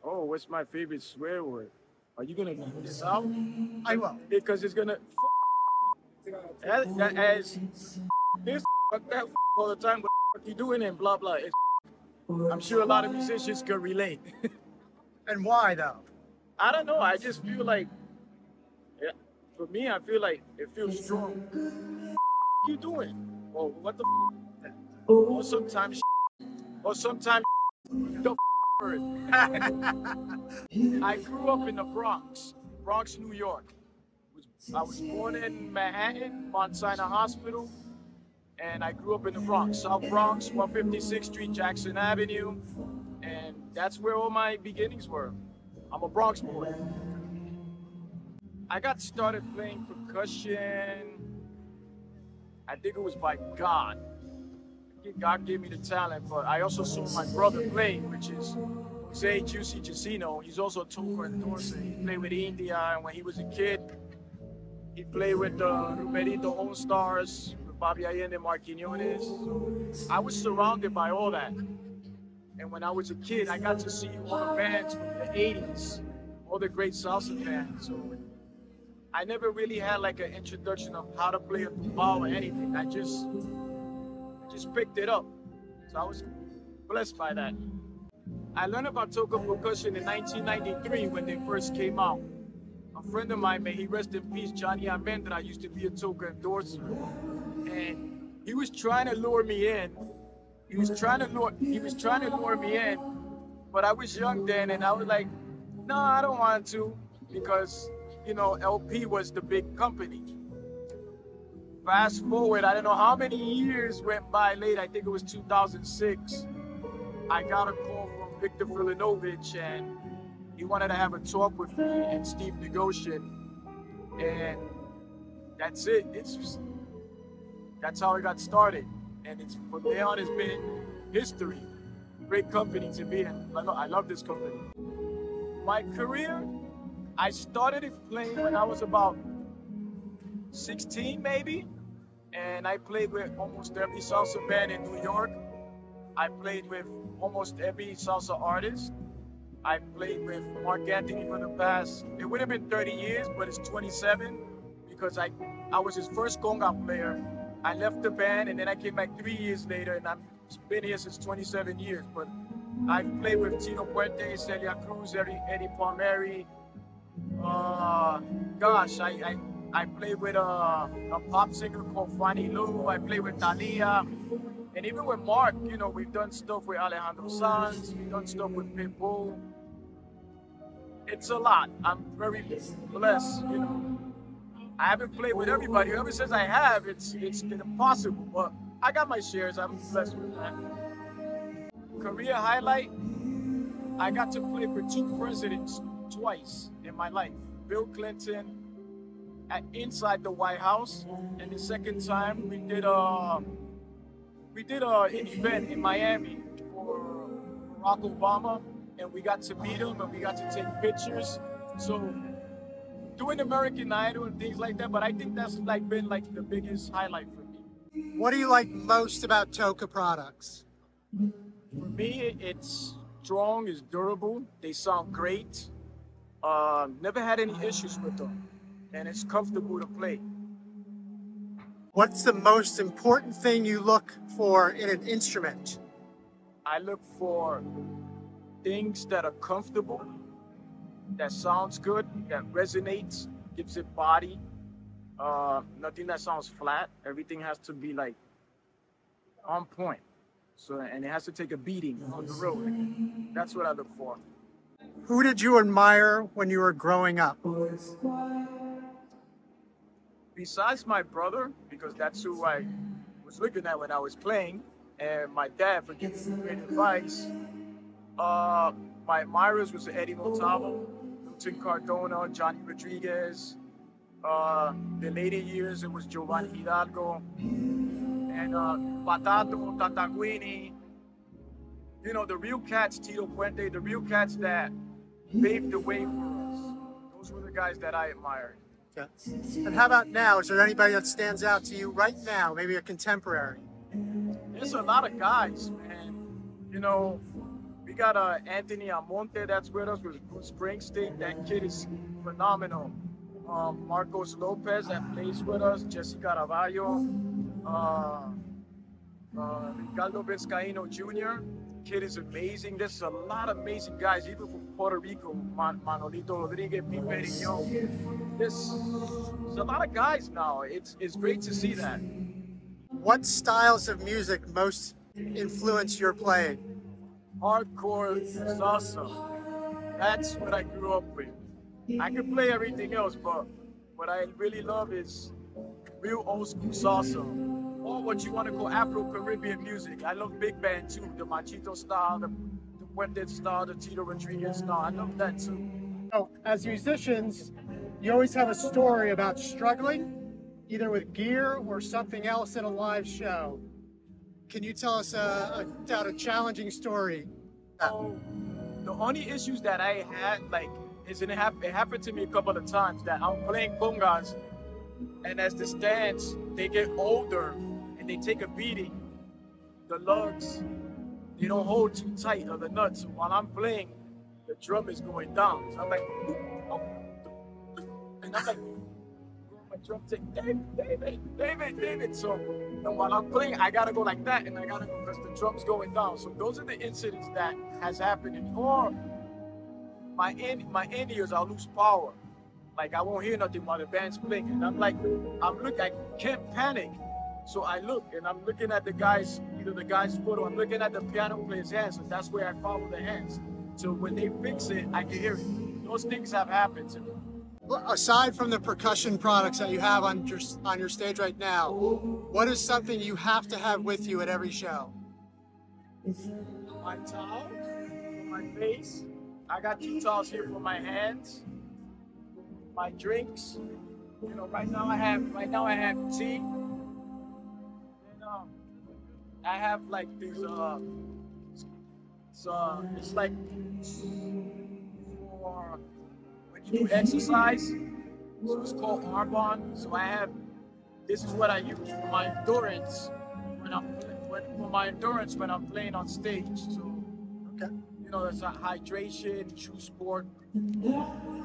Oh, what's my favorite swear word? Are you gonna put this out? I will. Because it's gonna as this fuck that all the time. What the fuck you doing and blah blah. I'm sure a lot of musicians could relate. And why though? I don't know. I just feel like, yeah, for me, I feel like it feels strong. What you doing? Or what the? Or sometimes, or sometimes the word. I grew up in the Bronx, New York. I was born in Manhattan, Mount Sinai Hospital, and I grew up in the Bronx, South Bronx, 156th Street, Jackson Avenue, and that's where all my beginnings were. I'm a Bronx boy. I got started playing percussion, I think it was by God. I think God gave me the talent, but I also saw my brother play, which is Jose Juicy Casino. He's also a Toca endorser. He played with India, and when he was a kid, he played with the Rumerito All Stars, with Bobby Allende, Marc. So I was surrounded by all that. And when I was a kid, I got to see all the bands from the 80s, all the great salsa bands. So I never really had like an introduction of how to play a tumbao or anything. I just picked it up. So I was blessed by that. I learned about Toka percussion in 1993 when they first came out. A friend of mine, may he rest in peace, Johnny Almendra, used to be a Toka endorser. And he was trying to lure me in. He was trying to lure me in, but I was young then and I was like, no, I don't want to, because you know, LP was the big company. Fast forward, I don't know how many years went by later, I think it was 2006. I got a call from Victor Filinovich and he wanted to have a talk with me and Steve Negocian. And that's it. That's how it got started. And it's from there on, it's been history. Great company to be in. I love this company. My career, I started it playing when I was about 16 maybe. And I played with almost every salsa band in New York. I played with almost every salsa artist. I played with Marc Anthony for the past, it would have been 30 years, but it's 27 because I was his first conga player. I left the band and then I came back 3 years later and I've been here since 27 years. But I've played with Tino Puente, Celia Cruz, Eddie Palmieri. Gosh, I played with a pop singer called Fannie Lou. I played with Thalia. And even with Marc, you know, we've done stuff with Alejandro Sanz, we've done stuff with Pitbull. It's a lot. I'm very blessed, you know. I haven't played with everybody. Ever since I have, it's been impossible. But I got my shares. I'm blessed with that. Career highlight, I got to play for two presidents twice in my life. Bill Clinton inside the White House, and the second time we did an event in Miami for Barack Obama, and we got to meet him and we got to take pictures. So doing American Idol and things like that, but I think that's been the biggest highlight for me. What do you like most about Toka products? For me, it's strong, it's durable, they sound great. Never had any issues with them, and it's comfortable to play. What's the most important thing you look for in an instrument? I look for things that are comfortable, that sounds good, that resonates, gives it body. Nothing that sounds flat. Everything has to be like on point. So, and it has to take a beating on the road. That's what I look for. Who did you admire when you were growing up? Besides my brother, because that's who I was looking at when I was playing, and my dad for giving me great advice, my admirers was Eddie Montalvo, Milton Cardona, Johnny Rodriguez. The later years, it was Giovanni Hidalgo, and Patato, Tataguini. You know, the real cats, Tito Puente, the real cats that paved the way for us. Those were the guys that I admired. Okay. And how about now? Is there anybody that stands out to you right now, maybe a contemporary? There's a lot of guys, man. You know, we got Anthony Amonte that's with us with Bruce Springsteen. That kid is phenomenal. Marcos Lopez that plays with us. Jesse Caraballo. Ricardo Vizcaino Jr. Kid is amazing. There's a lot of amazing guys, even from Puerto Rico. Manolito Rodriguez, Pete Perignon. There's a lot of guys now. It's great to see that. What styles of music most influence your playing? Hardcore salsa. That's what I grew up with. I can play everything else, but what I really love is real old school salsa, or what you want to call Afro-Caribbean music. I love big band too, the Machito style, the Puente style, the Tito Rodriguez style. I love that too. Oh, as musicians, you always have a story about struggling, either with gear or something else at a live show. Can you tell us about a challenging story? So, the only issues that I had, like, it happened to me a couple of times that I'm playing congas, and as the stands, they get older and they take a beating. The lugs, they don't hold too tight, or the nuts. So while I'm playing, the drum is going down. So I'm like, oh, and I'm like, my drum take, David. So, and while I'm playing, I gotta go like that, and I gotta go because the drum's going down. So those are the incidents that has happened. Or my in-ears, I'll lose power. Like I won't hear nothing while the band's playing. And I can't panic. So I look, and I'm looking at the guys, either the guy's foot, or I'm looking at the piano player's hands, and that's where I follow the hands. So when they fix it, I can hear it. Those things have happened to me. Aside from the percussion products that you have on your stage right now, what is something you have to have with you at every show? My towel, for my face. I got 2 towels here for my hands. My drinks. You know, right now I have tea. And I have like these it's like for when you do exercise. So it's called Arbonne. So this is what I use for my endurance when I'm playing on stage. So okay. You know, there's a hydration, true sport.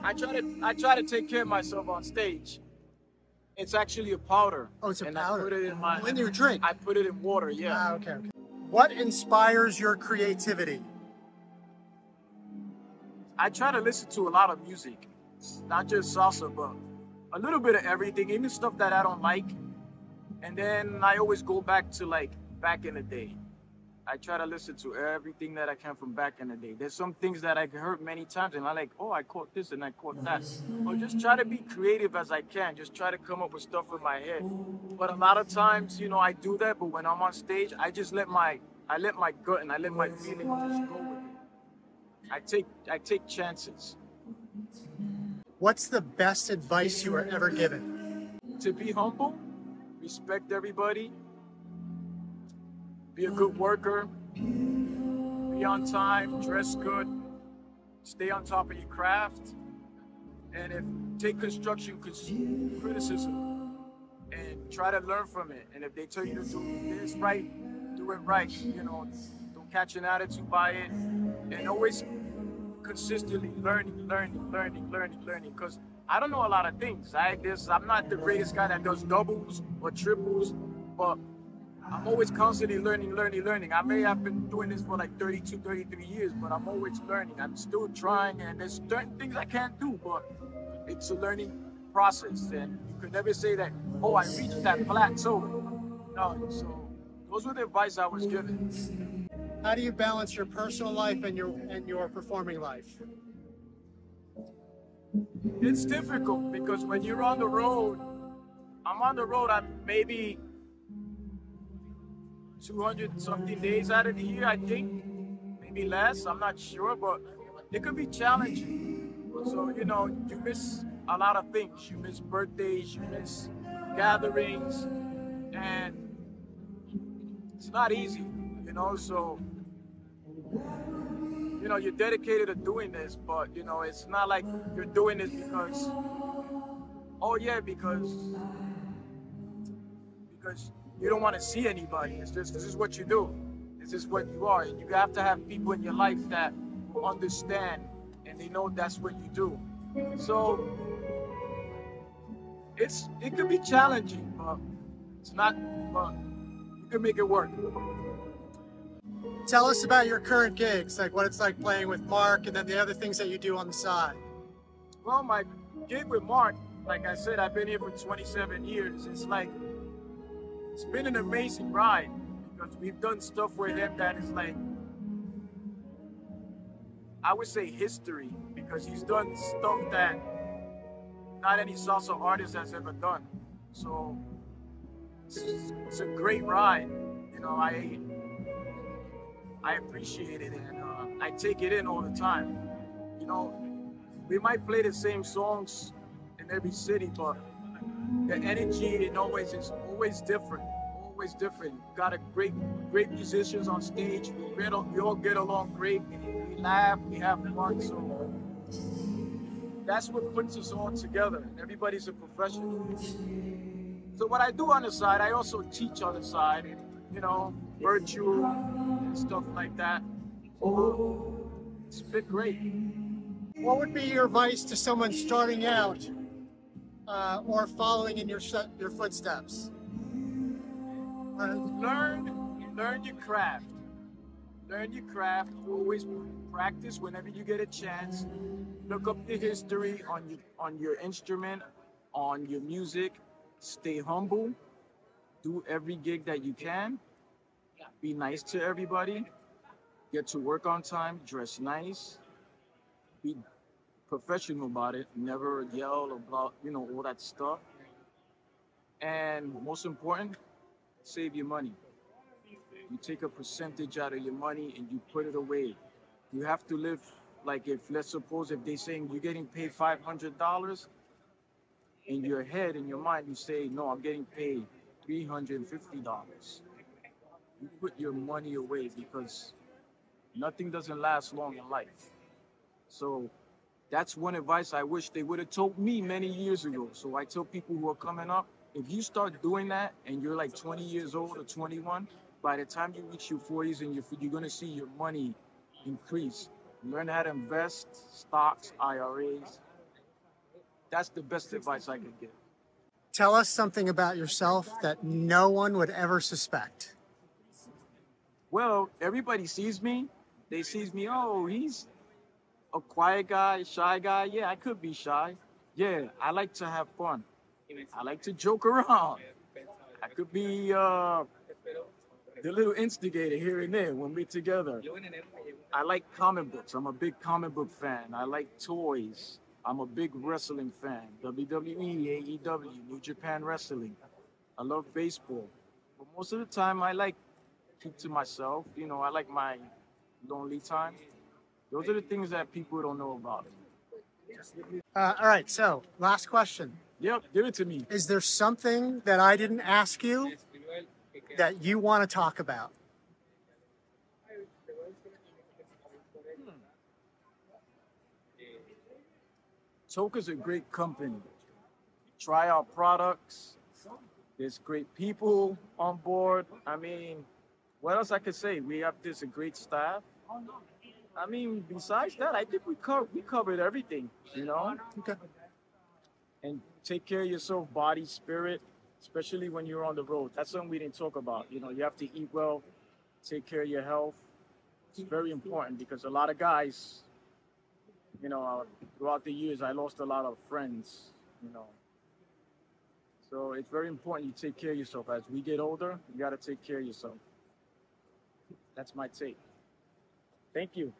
I try to take care of myself on stage. It's actually a powder. Oh, it's a and powder. I put it in when you drink. I put it in water. Yeah. Ah, okay. What inspires your creativity? I try to listen to a lot of music, not just salsa, but a little bit of everything, even stuff that I don't like. And then I always go back to like back in the day. I try to listen to everything that I can from back in the day. There's some things that I heard many times and I like, oh, I caught this and I caught that. Or just try to be creative as I can. Just try to come up with stuff in my head. But a lot of times, you know, I do that, but when I'm on stage, I just let my gut and I let my feeling just go with it. I take chances. What's the best advice you were ever given? To be humble, respect everybody, be a good worker, be on time, dress good, stay on top of your craft, and take construction criticism and try to learn from it. And if they tell you to do this right, do it right. You know, don't catch an attitude by it, and always consistently learning. Because I don't know a lot of things. I'm not the greatest guy that does doubles or triples, but I'm always constantly learning. I may have been doing this for like 32, 33 years, but I'm always learning. I'm still trying, and there's certain things I can't do, but it's a learning process. And you could never say that, oh, I reached that plateau. No, so those were the advice I was given. How do you balance your personal life and your performing life? It's difficult because when you're on the road, I'm maybe 200 something days out of the year, I think, maybe less, I'm not sure, but it could be challenging. So, you know, you miss a lot of things. You miss birthdays, you miss gatherings, and it's not easy, you know, so, you know, you're dedicated to doing this, but, you know, it's not like you're doing this because, oh yeah, because you don't want to see anybody. It's just, this is what you do. This is what you are. And you have to have people in your life that will understand and they know that's what you do. So it could be challenging, but it's not, but you can make it work. Tell us about your current gigs, like what it's like playing with Marc and then the other things that you do on the side. Well, my gig with Marc, like I said, I've been here for 27 years. It's been an amazing ride because we've done stuff with him that is like, I would say history, because he's done stuff that not any salsa artist has ever done. So it's a great ride. You know, I appreciate it, and I take it in all the time. You know, we might play the same songs in every city, but the energy is always different. Always different. Got a great musicians on stage. We all get along great. We laugh, we have fun. So that's what puts us all together. Everybody's a professional. So what I do on the side, I also teach on the side. You know, virtual and stuff like that. It's been great. What would be your advice to someone starting out or following in your footsteps? Learn your craft. Learn your craft. Always practice whenever you get a chance. Look up the history on your instrument, on your music. Stay humble. Do every gig that you can. Be nice to everybody. Get to work on time. Dress nice. Be professional about it. Never yell or blah, you know, all that stuff. And most important, save your money. You take a percentage out of your money and you put it away. You have to live like, if let's suppose if they're saying you're getting paid $500, in your head, in your mind, you say, no, I'm getting paid $350. You put your money away because nothing doesn't last long in life. So that's one advice I wish they would have told me many years ago. So I tell people who are coming up, if you start doing that and you're like 20 years old or 21, by the time you reach your 40s and you're going to see your money increase. Learn how to invest, stocks, IRAs. That's the best advice I could give. Tell us something about yourself that no one would ever suspect. Well, everybody sees me. They sees me, oh, he's a quiet guy, shy guy. Yeah, I could be shy. Yeah, I like to have fun. I like to joke around. I could be the little instigator here and there when we're together. I like comic books. I'm a big comic book fan. I like toys. I'm a big wrestling fan. WWE, AEW, New Japan Wrestling. I love baseball. But most of the time, I like keep to myself. You know, I like my lonely time. Those are the things that people don't know about. All right, so last question. Yep, give it to me. Is there something that I didn't ask you that you want to talk about? Toka's a great company. Try our products. There's great people on board. I mean, what else I could say? We have a great staff. I mean, besides that, I think we covered everything, you know? Okay. And take care of yourself, body, spirit, especially when you're on the road. That's something we didn't talk about. You know, you have to eat well, take care of your health. It's very important because a lot of guys, you know, throughout the years, I lost a lot of friends, you know. So it's very important you take care of yourself. As we get older, you got to take care of yourself. That's my take. Thank you.